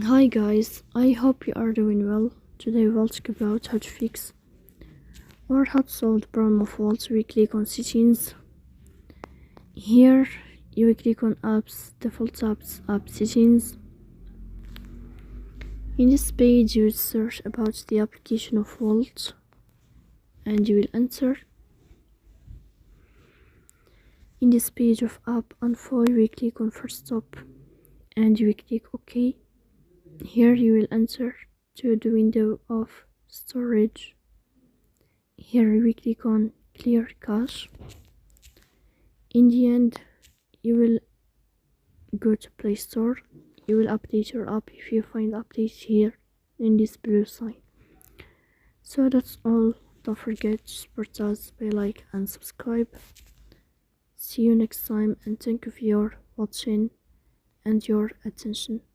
Hi guys, I hope you are doing well. Today we'll talk about how to fix or how to solve the problem of Wolt. We click on settings. Here you will click on apps, default apps, app settings. In this page you will search about the application of Wolt and you will enter. In this page of app info you will click on first stop and you will click OK. Here you will enter to the window of storage. Here we click on clear cache. In the end you will go to Play Store. You will update your app if you find update here in this blue sign. So that's all. Don't forget to support us by like and subscribe. See you next time and thank you for your watching and your attention.